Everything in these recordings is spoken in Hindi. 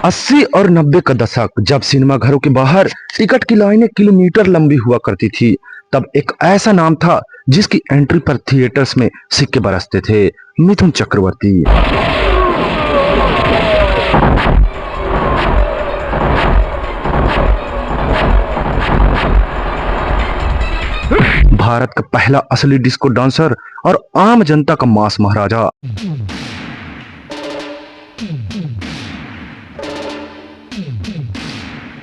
80 और 90 का दशक, जब सिनेमा घरों के बाहर टिकट की लाइनें किलोमीटर लंबी हुआ करती थी, तब एक ऐसा नाम था जिसकी एंट्री पर थिएटर्स में सिक्के बरसते थे। मिथुन चक्रवर्ती। भारत का पहला असली डिस्को डांसर और आम जनता का मास महाराजा।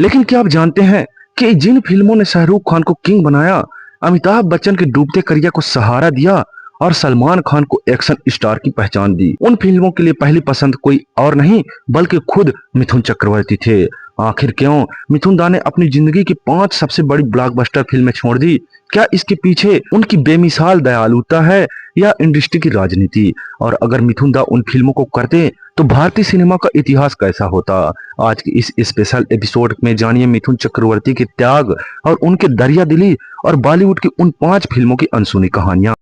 लेकिन क्या आप जानते हैं कि जिन फिल्मों ने शाहरुख खान को किंग बनाया, अमिताभ बच्चन के डूबते करियर को सहारा दिया और सलमान खान को एक्शन स्टार की पहचान दी, उन फिल्मों के लिए पहली पसंद कोई और नहीं बल्कि खुद मिथुन चक्रवर्ती थे। आखिर क्यों मिथुन दा ने अपनी जिंदगी की 5 सबसे बड़ी ब्लॉकबस्टर फिल्में छोड़ दी? क्या इसके पीछे उनकी बेमिसाल दयालुता है या इंडस्ट्री की राजनीति? और अगर मिथुन दा उन फिल्मों को करते तो भारतीय सिनेमा का इतिहास कैसा होता? आज की इस स्पेशल एपिसोड में जानिए मिथुन चक्रवर्ती के त्याग और उनके दरिया दिली और बॉलीवुड की उन 5 फिल्मों की अनसुनी कहानियां।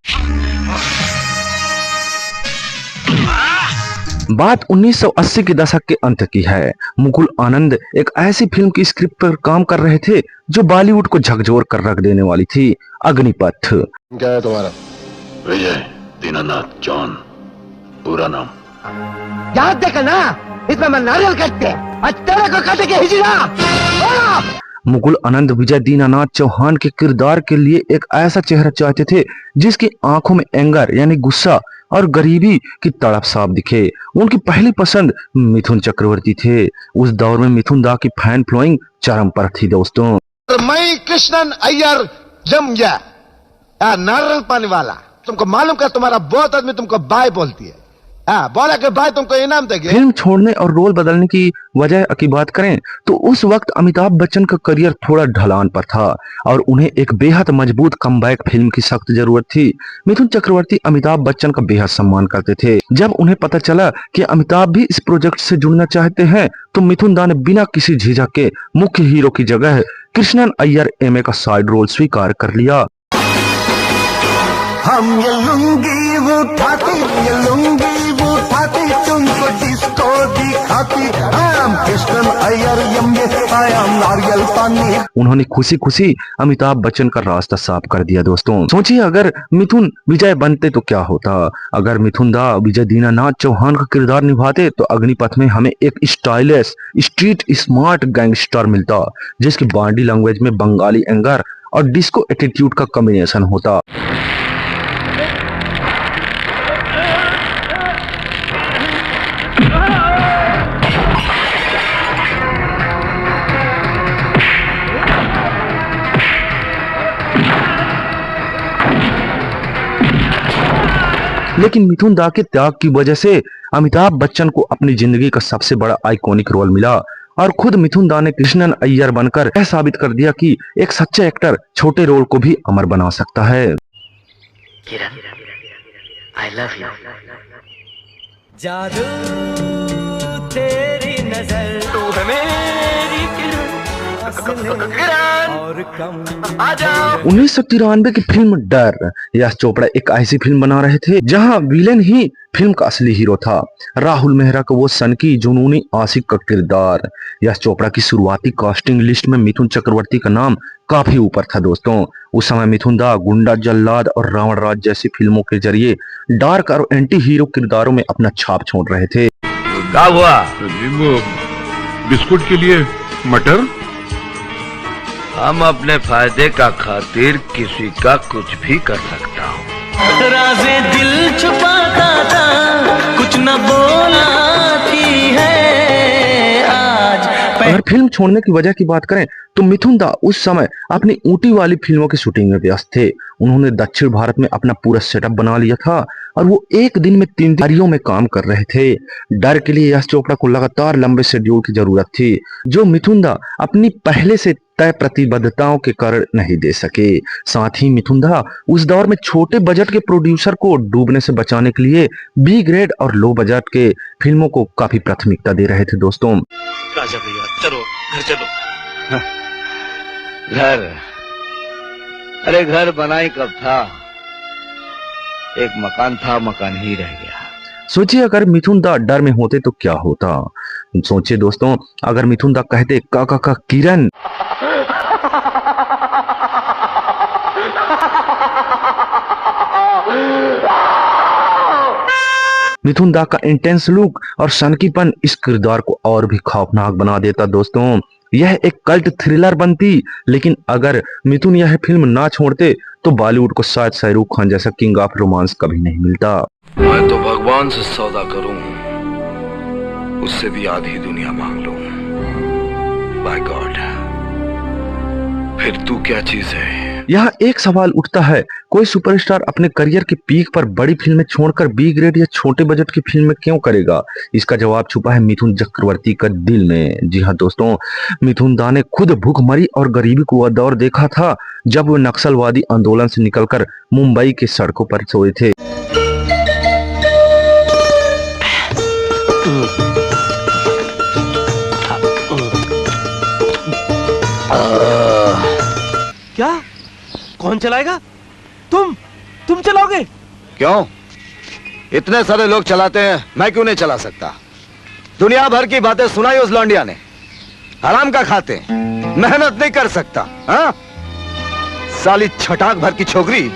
बात 1980 के दशक के अंत की है। मुकुल आनंद एक ऐसी फिल्म की स्क्रिप्ट पर काम कर रहे थे जो बॉलीवुड को झकझोर कर रख देने वाली थी, अग्निपथ। क्या है तुम्हारा? विजय दीनानाथ जॉन, पूरा नाम। याद देखा ना, इसमें मैं नारियल काटते हैं, आज तेरे को काटे के हिजड़ा। मुकुल आनंद विजय दीनानाथ चौहान के किरदार के लिए एक ऐसा चेहरा चाहते थे जिसकी आंखों में एंगर यानी गुस्सा और गरीबी की तड़प साफ दिखे। उनकी पहली पसंद मिथुन चक्रवर्ती थे। उस दौर में मिथुन दा की फैन फॉलोइंग चरम पर थी दोस्तों। मैं कृष्णन अय्यर जम गया नारियल पानी वाला। तुमको मालूम का तुम्हारा बहुत आदमी तुमको बाय बोलती है, बोला कि भाई तुमको इनाम देंगे। फिल्म छोड़ने और रोल बदलने की वजह की बात करें तो उस वक्त अमिताभ बच्चन का करियर थोड़ा ढलान पर था और उन्हें एक बेहद मजबूत कमबैक फिल्म की सख्त जरूरत थी। मिथुन चक्रवर्ती अमिताभ बच्चन का बेहद सम्मान करते थे। जब उन्हें पता चला कि अमिताभ भी इस प्रोजेक्ट से जुड़ना चाहते हैं तो मिथुन दा ने बिना किसी झिझक के मुख्य हीरो की जगह कृष्णन अय्यर एमए का साइड रोल स्वीकार कर लिया। हम ये लुंगी उठाती, ये लुंगी उठाती, तुमको डिस्को दिखाती, हम कृष्णन अय्यर यम्ये, आई एम नारियल पानी। उन्होंने खुशी खुशी अमिताभ बच्चन का रास्ता साफ कर दिया दोस्तों। सोचिए अगर मिथुन विजय बनते तो क्या होता? अगर मिथुन दा विजय दीनानाथ चौहान का किरदार निभाते तो अग्निपथ में हमें एक स्टाइलिश स्ट्रीट स्मार्ट गैंगस्टर मिलता जिसकी बॉडी लैंग्वेज में बंगाली एंगर और डिस्को एटीट्यूड का कॉम्बिनेशन होता। लेकिन मिथुन दा के त्याग की वजह से अमिताभ बच्चन को अपनी जिंदगी का सबसे बड़ा आइकॉनिक रोल मिला और खुद मिथुन दा ने कृष्णन अय्यर बनकर यह साबित कर दिया कि एक सच्चा एक्टर छोटे रोल को भी अमर बना सकता है। किरण, I love you। जादू तेरी नजर, तू है मेरी किरण और कम। 1993 की फिल्म डर, यश चोपड़ा एक ऐसी फिल्म बना रहे थे जहां विलेन ही फिल्म का असली हीरो था। राहुल मेहरा का वो सनकी जुनूनी आशिक का किरदार। यश चोपड़ा की शुरुआती कास्टिंग लिस्ट में मिथुन चक्रवर्ती का नाम काफी ऊपर था दोस्तों। उस समय मिथुन दा गुंडा, जल्लाद और रावण राज जैसी फिल्मों के जरिए डार्क और एंटी हीरो किरदारों में अपना छाप छोड़ रहे थे। क्या हुआ? बिस्कुट के लिए मटर। हम अपने फायदे का खातिर किसी का कुछ भी कर सकता हूँ। राज़े दिल छुपाता था, कुछ न बोला थी है आज। अगर फिल्म छोड़ने की वजह की बात करें तो मिथुन दा उस समय अपनी ऊटी वाली फिल्मों की शूटिंग में व्यस्त थे। उन्होंने दक्षिण भारत में अपना पूरा सेटअप बना लिया था और वो एक दिन में 3 तिथियों में काम कर रहे थे। डर के लिए यश चोपड़ा को लगातार लंबे शेड्यूल की जरूरत थी जो मिथुन दा अपनी पहले से तय प्रतिबद्धताओं के कारण नहीं दे सके। साथ ही मिथुन दा उस दौर में छोटे बजट के प्रोड्यूसर को डूबने से बचाने के लिए बी ग्रेड और लो बजट के फिल्मों को काफी प्राथमिकता दे रहे थे दोस्तों। राजा भैया चलो घर चलो। घर? अरे घर बनाई कब था? एक मकान था, मकान ही रह गया। सोचिए अगर मिथुन दा डर में होते तो क्या होता? सोचिए दोस्तों, अगर मिथुन दा कहते का किरण, मिथुन दा का इंटेंस लुक और सनकीपन इस किरदार को और भी खौफनाक बना देता दोस्तों। यह एक कल्ट थ्रिलर बनती, लेकिन अगर मिथुन यह फिल्म ना छोड़ते तो बॉलीवुड को शायद शाहरुख खान जैसा किंग ऑफ रोमांस कभी नहीं मिलता। मैं तो भगवान से सौदा करूं, उससे भी आधी दुनिया मांग लूं। बाय गॉड, फिर तू क्या चीज है? यहाँ एक सवाल उठता है, कोई सुपरस्टार अपने करियर के पीक पर बड़ी फिल्में छोड़कर बी ग्रेड या छोटे बजट की फिल्में क्यों करेगा? इसका जवाब छुपा है मिथुन चक्रवर्ती का दिल में। जी हाँ दोस्तों, मिथुन दा ने खुद भूखमरी और गरीबी को वह दौर देखा था जब वे नक्सलवादी आंदोलन से निकलकर मुंबई के सड़कों पर सोए थे। क्या? कौन चलाएगा? तुम चलाओगे? क्यों? इतने सारे लोग चलाते हैं, मैं क्यों नहीं चला सकता? दुनिया भर की बातें सुनाई उस लौंडिया ने। हराम का खाते, मेहनत नहीं कर सकता। हाँ? साली छटाक भर की छोकरी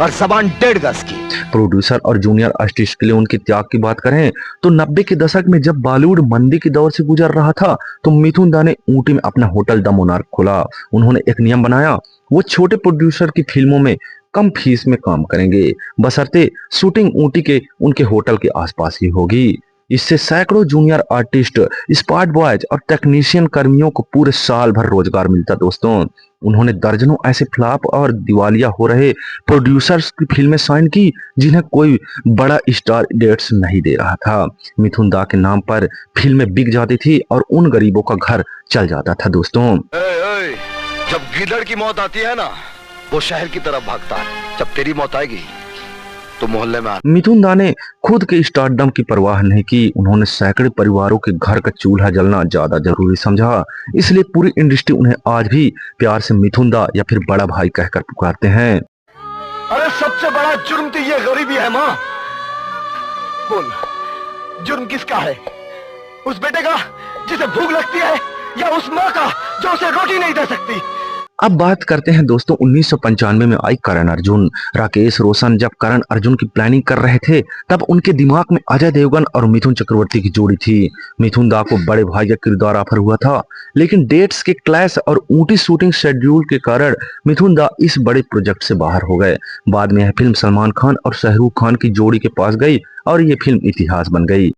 और जबान 1.5 गज की। प्रोड्यूसर और जूनियर आर्टिस्ट के लिए उनके त्याग की बात करें तो 90 के दशक में जब बॉलीवुड मंदी के दौर से गुजर रहा था तो मिथुन दा ने ऊटी में अपना होटल द मोनार्क खोला। उन्होंने एक नियम बनाया, वो छोटे प्रोड्यूसर की फिल्मों में कम फीस में काम करेंगे, बशर्ते शूटिंग ऊटी के उनके होटल के आसपास ही होगी। इससे सैकड़ों जूनियर आर्टिस्ट, स्पॉट बॉयज और टेक्नीशियन कर्मियों को पूरे साल भर रोजगार मिलता दोस्तों। उन्होंने दर्जनों ऐसे फ्लॉप और दिवालिया हो रहे प्रोड्यूसर्स की फिल्में साइन की जिन्हें कोई बड़ा स्टार डेट्स नहीं दे रहा था। मिथुन दा के नाम पर फिल्में बिक जाती थी और उन गरीबों का घर चल जाता था दोस्तों। जब गिदड़ की मौत आती है ना, वो शहर की तरफ भागता है। जब तेरी मौत आएगी तो मोहल्ले में मिथुन दा ने खुद के स्टारडम की परवाह नहीं की। उन्होंने सैकड़ों परिवारों के घर का चूल्हा जलना ज्यादा जरूरी समझा, इसलिए पूरी इंडस्ट्री उन्हें आज भी प्यार से मिथुन दा या फिर बड़ा भाई कहकर पुकारते हैं। अरे सबसे बड़ा जुर्म तो ये गरीबी है माँ। बोल, जुर्म किसका है? उस बेटे का जिसे भूख लगती है, या उस माँ का जो उसे रोटी नहीं दे सकती? अब बात करते हैं दोस्तों 1995 में आई करण अर्जुन। राकेश रोशन जब करण अर्जुन की प्लानिंग कर रहे थे तब उनके दिमाग में अजय देवगन और मिथुन चक्रवर्ती की जोड़ी थी। मिथुन दा को बड़े भाई का किरदार ऑफर हुआ था, लेकिन डेट्स के क्लैश और ऊटी शूटिंग शेड्यूल के कारण मिथुन दा इस बड़े प्रोजेक्ट से बाहर हो गए। बाद में यह फिल्म सलमान खान और शाहरुख खान की जोड़ी के पास गई और ये फिल्म इतिहास बन गई।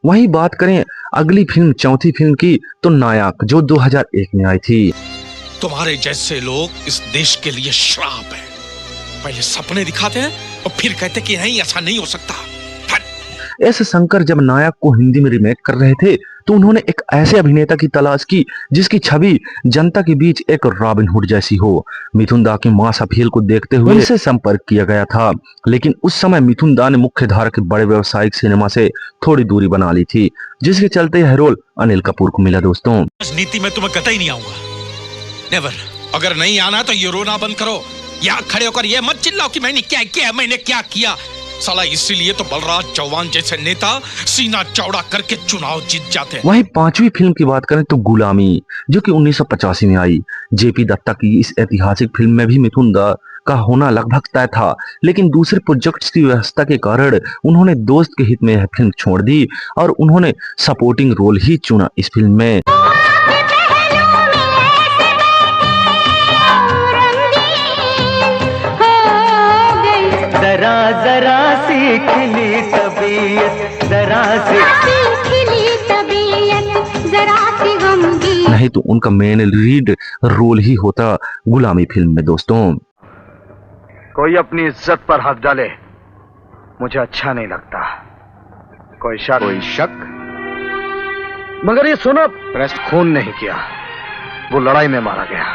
वहीं बात करें अगली फिल्म, चौथी फिल्म की, तो नायक, जो 2001 में आई थी। तुम्हारे जैसे लोग इस देश के लिए श्राप है। पहले सपने दिखाते हैं और फिर कहते कि नहीं, ऐसा नहीं हो सकता। एस शंकर जब नायक को हिंदी में रीमेक कर रहे थे तो उन्होंने एक ऐसे अभिनेता की तलाश की जिसकी छवि जनता के बीच एक रॉबिन हुड जैसी हो। मिथुन दा की मास अपील को देखते हुए उनसे संपर्क किया गया था, लेकिन उस समय मिथुन दा ने मुख्य धारा के बड़े व्यावसायिक सिनेमा से थोड़ी दूरी बना ली थी, जिसके चलते यह रोल अनिल कपूर को मिला दोस्तों। राजनीति में तुम्हें कतई नहीं आऊंगा, नेवर। अगर नहीं आना तो ये रोना बंद करो, यहाँ खड़े होकर ये मत चिल्लाओ कि मैंने क्या किया, मैंने क्या किया। साला इसीलिए तो बलराज चौहान जैसे नेता सीना चौड़ा करके चुनाव जीत जाते हैं। वहीं पांचवी फिल्म की बात करें तो गुलामी, जो कि 1985 में आई। जेपी दत्ता की इस ऐतिहासिक फिल्म में भी मिथुन दा का होना लगभग तय था, लेकिन दूसरे प्रोजेक्ट्स की व्यवस्था के कारण उन्होंने दोस्त के हित में यह फिल्म छोड़ दी और उन्होंने सपोर्टिंग रोल ही चुना इस फिल्म में। जरा जरा सी खिली तबीयत, जरा सी खिली तबीयत, जरा सी गमगी। नहीं तो उनका मेन लीड रोल ही होता गुलामी फिल्म में दोस्तों। कोई अपनी इज्जत पर हाथ डाले मुझे अच्छा नहीं लगता। कोई शक? मगर ये सुनो, प्रेस खून नहीं किया, वो लड़ाई में मारा गया,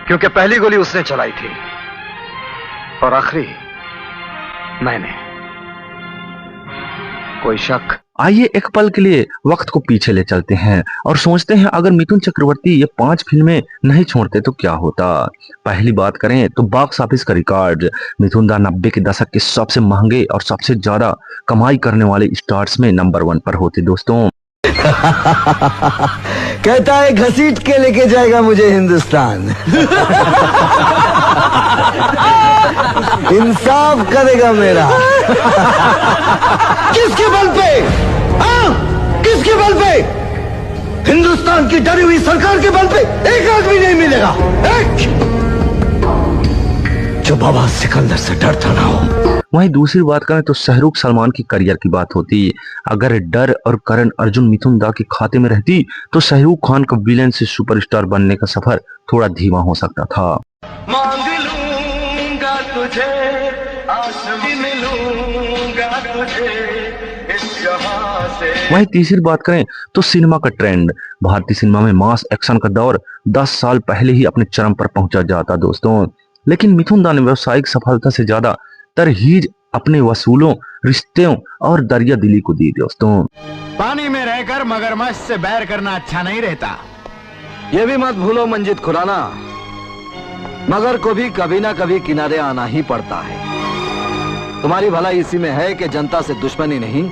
क्योंकि पहली गोली उसने चलाई थी और आखिरी मैंने। कोई शक? आइए एक पल के लिए वक्त को पीछे ले चलते हैं और सोचते हैं अगर मिथुन चक्रवर्ती ये 5 फिल्में नहीं छोड़ते तो क्या होता। पहली बात करें तो बॉक्स ऑफिस का रिकॉर्ड, मिथुन दा 90 के दशक के सबसे महंगे और सबसे ज्यादा कमाई करने वाले स्टार्स में नंबर 1 पर होते दोस्तों। कहता है घसीट के लेके जाएगा मुझे हिंदुस्तान। इंसाफ करेगा मेरा। किसके बल पे? हाँ? किसके बल पे? हिंदुस्तान की डरी हुई सरकार के बल पे एक आदमी नहीं मिलेगा, एक जो बाबा सिकंदर से डरता ना हो। वहीं दूसरी बात करें तो शाहरुख सलमान की करियर की बात होती। अगर डर और करण अर्जुन मिथुन दा के खाते में रहती तो शाहरुख खान का विलेन से सुपरस्टार बनने का सफर थोड़ा धीमा हो सकता था। मांग लूंगा तुझे, आसमां मिलूंगा तुझे, इस जहां से। वहीं तीसरी बात करें तो सिनेमा का ट्रेंड, भारतीय सिनेमा में मास एक्शन का दौर 10 साल पहले ही अपने चरम पर पहुंचा जाता दोस्तों। लेकिन मिथुन दा ने व्यावसायिक सफलता से ज्यादा तरहीज अपने वसूलों, रिश्तों और दरिया दिली को दी दोस्तों। पानी में रहकर मगरमच्छ से बैर करना अच्छा नहीं रहता। ये भी मत भूलो मंजित खुराना, मगर को भी कभी ना कभी किनारे आना ही पड़ता है। तुम्हारी भलाई इसी में है कि जनता से दुश्मनी नहीं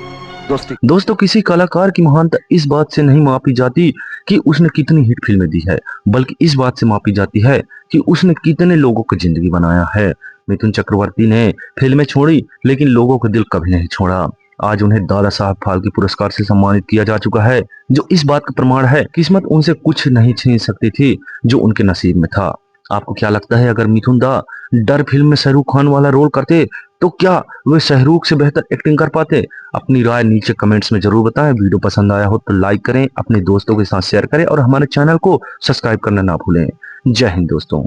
दोस्ती। दोस्तों किसी कलाकार की महानता इस बात से नहीं मापी जाती कि उसने कितनी हिट फिल्में दी है, बल्कि इस बात से मापी जाती है कि उसने कितने लोगों की जिंदगी बनाया है। मिथुन चक्रवर्ती ने फिल्में छोड़ी लेकिन लोगों का दिल कभी नहीं छोड़ा। आज उन्हें दादा साहब फाल्के पुरस्कार से सम्मानित किया जा चुका है, जो इस बात का प्रमाण है किस्मत उनसे कुछ नहीं छीन सकती थी जो उनके नसीब में था। आपको क्या लगता है अगर मिथुन दा डर फिल्म में शाहरुख खान वाला रोल करते तो क्या वे शाहरुख से बेहतर एक्टिंग कर पाते? अपनी राय नीचे कमेंट्स में जरूर बताएं। वीडियो पसंद आया हो तो लाइक करें, अपने दोस्तों के साथ शेयर करें और हमारे चैनल को सब्सक्राइब करना ना भूलें। जय हिंद दोस्तों।